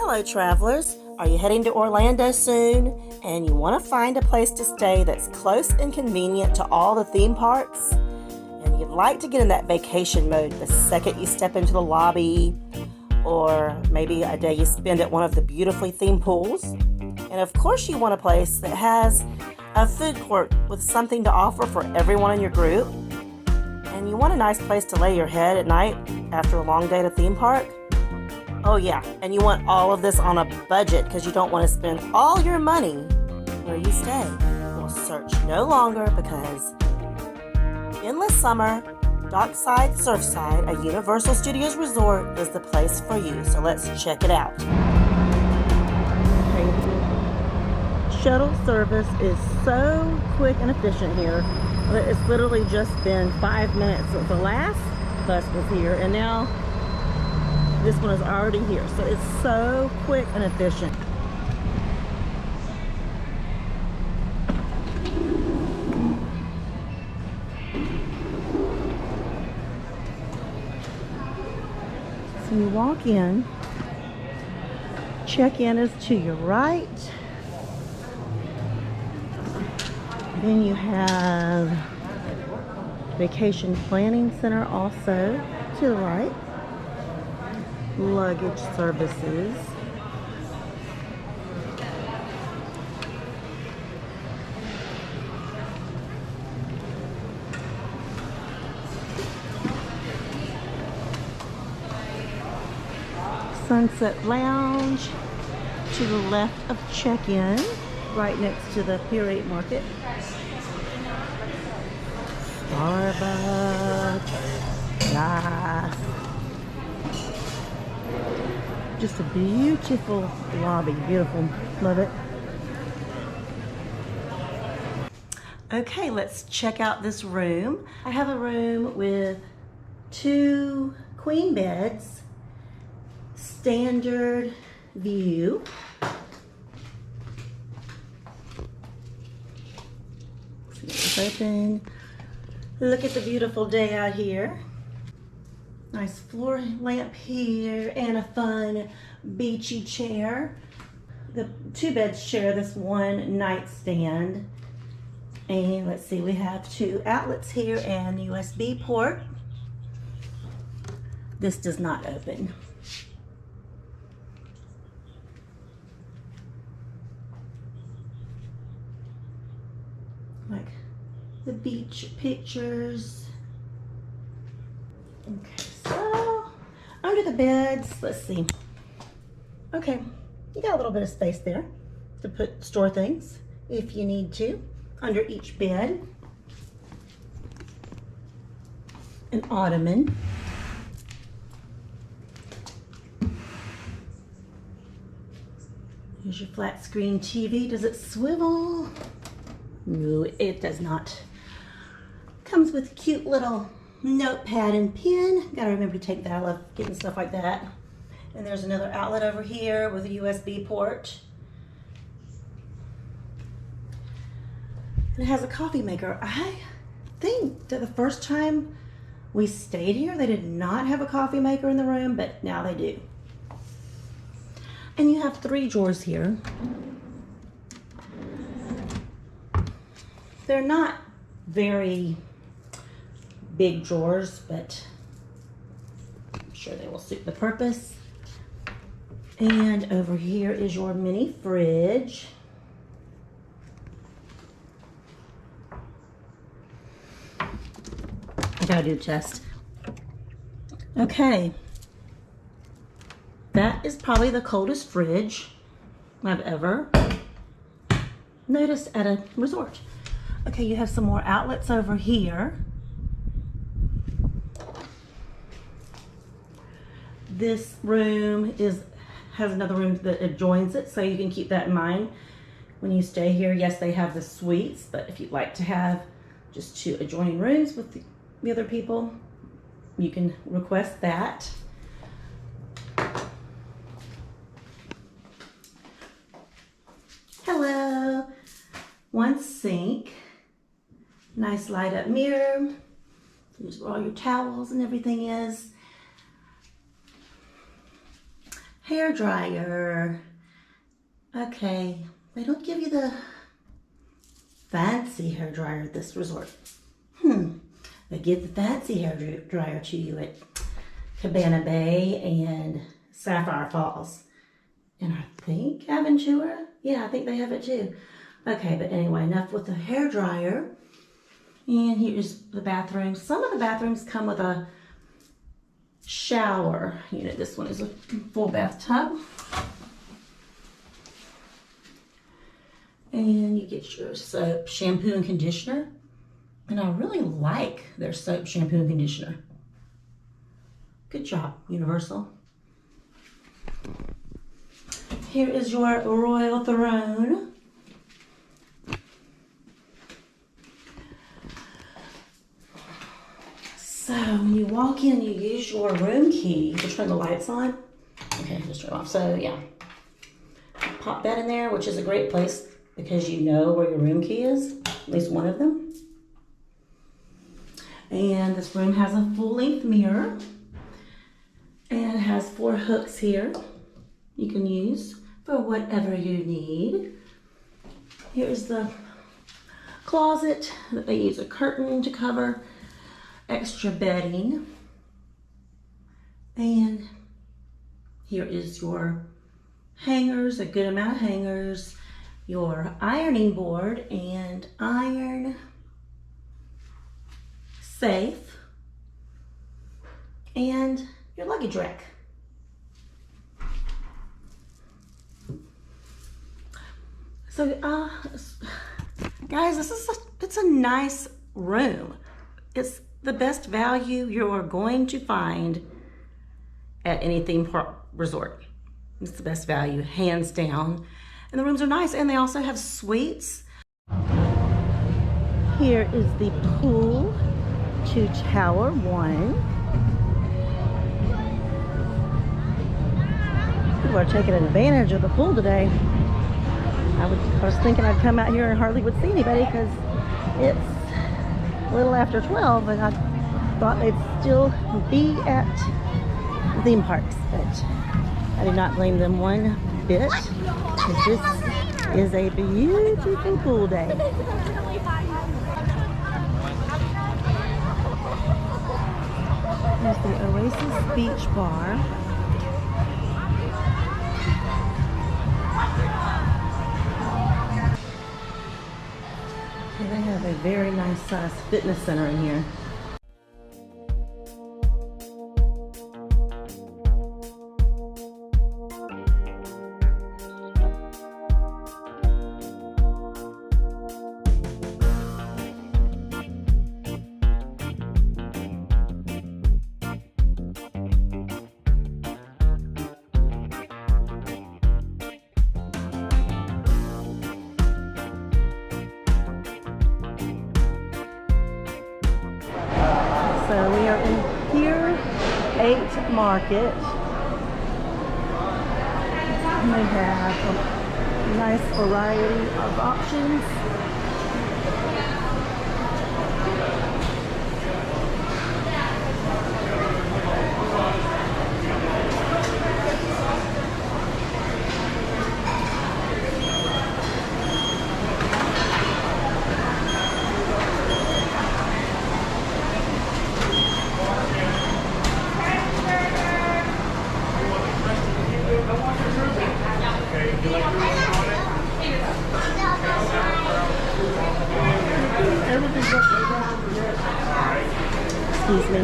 Hello travelers, are you heading to Orlando soon and you want to find a place to stay that's close and convenient to all the theme parks? And you'd like to get in that vacation mode the second you step into the lobby, or maybe a day you spend at one of the beautifully themed pools? And of course you want a place that has a food court with something to offer for everyone in your group. And you want a nice place to lay your head at night after a long day at a theme park? Oh yeah, and you want all of this on a budget because you don't want to spend all your money where you stay. Well, search no longer, because endless summer, Dockside Surfside, a Universal Studios resort, is the place for you. So let's check it out. Shuttle service is so quick and efficient here. It's literally just been 5 minutes since the last bus was here, and now this one is already here. So it's so quick and efficient. So you walk in, check-in is to your right. Then you have Vacation Planning Center also to the right. Luggage services. Sunset Lounge to the left of check-in, right next to the Pier 8 Market. Starbucks. Yes. Just a beautiful lobby. Beautiful. Love it. Okay, let's check out this room. I have a room with 2 queen beds, standard view. Let's get this open. Look at the beautiful day out here. Nice floor lamp here and a fun beachy chair. The 2 beds share this one nightstand. And let's see, we have 2 outlets here and USB port. This does not open. Like the beach pictures. Okay, so under the beds, let's see. Okay, you got a little bit of space there to store things if you need to. Under each bed, an ottoman. Here's your flat screen TV. Does it swivel? No, it does not. Comes with a cute little notepad and pen. Gotta remember to take that. I love getting stuff like that. And there's another outlet over here with a USB port. And it has a coffee maker. I think that the first time we stayed here, they did not have a coffee maker in the room, but now they do. And you have 3 drawers here. They're not very big drawers, but I'm sure they will suit the purpose. And over here is your mini fridge. I gotta do a test. Okay. That is probably the coldest fridge I've ever noticed at a resort. Okay, you have some more outlets over here. This room has another room that adjoins it, so you can keep that in mind when you stay here. Yes, they have the suites, but if you'd like to have just 2 adjoining rooms with the other people, you can request that. Hello. 1 sink. Nice light up mirror. Here's where all your towels and everything is. hair dryer. Okay, they don't give you the fancy hair dryer at this resort. They give the fancy hair dryer to you at Cabana Bay and Sapphire Falls. And I think Aventura. Yeah, I think they have it too. Okay, but anyway, enough with the hair dryer. And here's the bathroom. Some of the bathrooms come with a shower unit. This one is a full bathtub. And you get your soap, shampoo, and conditioner. And I really like their soap, shampoo, and conditioner. Good job, Universal. Here is your royal throne. So when you walk in, you use your room key to turn the lights on. Okay, just turn it off. So yeah, pop that in there, which is a great place because you know where your room key is, at least one of them. And this room has a full-length mirror and it has 4 hooks here you can use for whatever you need. Here's the closet that they use a curtain to cover, extra bedding. And here is your hangers, a good amount of hangers, your ironing board and iron safe, and your luggage rack. So, guys, it's a nice room. It's the best value you're going to find at any theme park resort. It's the best value, hands down. And the rooms are nice, and they also have suites. Here is the pool to Tower 1. People are taking advantage of the pool today. I was thinking I'd come out here and hardly would see anybody because it's a little after 12 and I thought they'd still be at theme parks, but I do not blame them one bit because this is a beautiful pool day. There's the Oasis Beach Bar. They have a very nice size fitness center in here. So we are in Pier 8 Market. And they have a nice variety of options. Excuse me.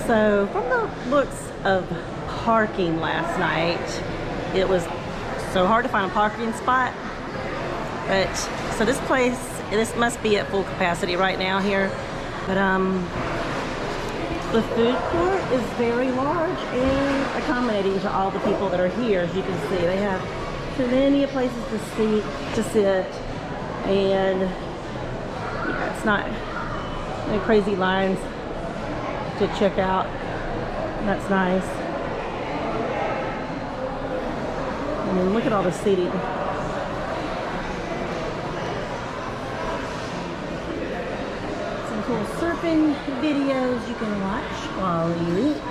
So from the looks of parking last night, it was so hard to find a parking spot. But so this must be at full capacity right now here. But the food court is very large and accommodating to all the people that are here. As you can see, they have plenty of places to sit, and yeah, it's not any crazy lines to check out. That's nice. I mean, look at all the seating. Some cool surfing videos you can watch while you eat.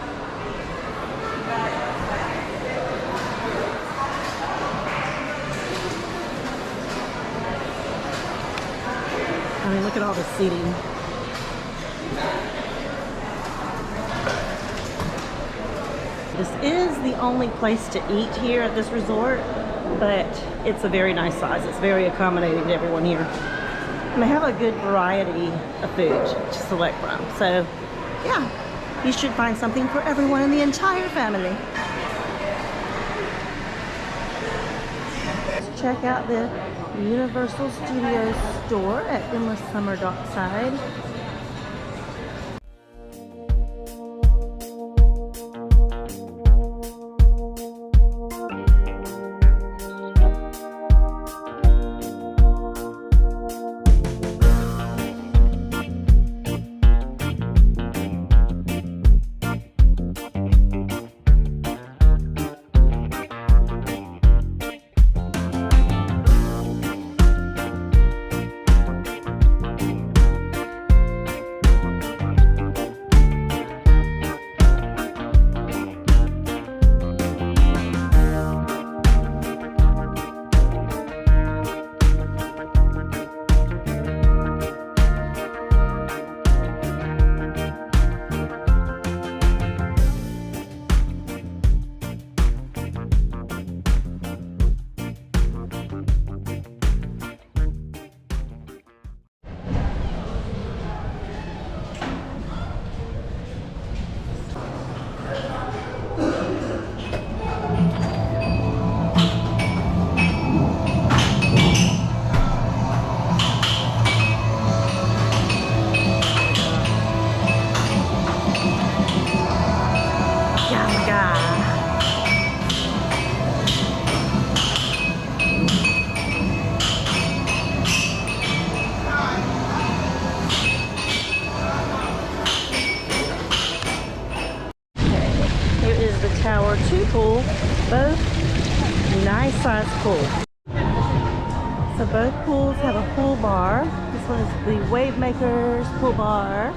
I mean, look at all the seating. This is the only place to eat here at this resort, but it's a very nice size. It's very accommodating to everyone here. And they have a good variety of food to select from. So, yeah, you should find something for everyone in the entire family. Let's check out the Universal Studios store at Endless Summer Dockside. Tower 2 pool, both nice size pools. So both pools have a pool bar. This one is the Wave Makers pool bar.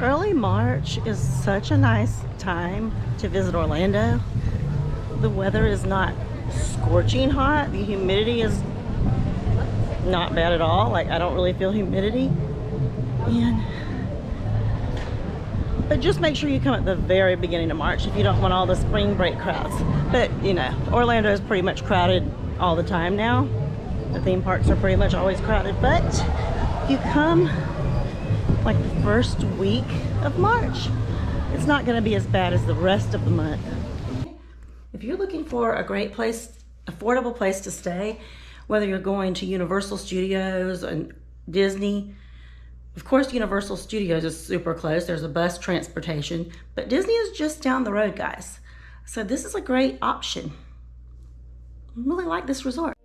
Early March is such a nice time to visit Orlando. The weather is not scorching hot. The humidity is not bad at all. Like, I don't really feel humidity. But just make sure you come at the very beginning of March if you don't want all the spring break crowds. But you know, Orlando is pretty much crowded all the time now. The theme parks are pretty much always crowded. But if you come like the first week of March, it's not going to be as bad as the rest of the month. If you're looking for a great place, affordable place to stay, whether you're going to Universal Studios and Disney, of course Universal Studios is super close. There's a bus transportation, but Disney is just down the road, guys. So this is a great option. I really like this resort.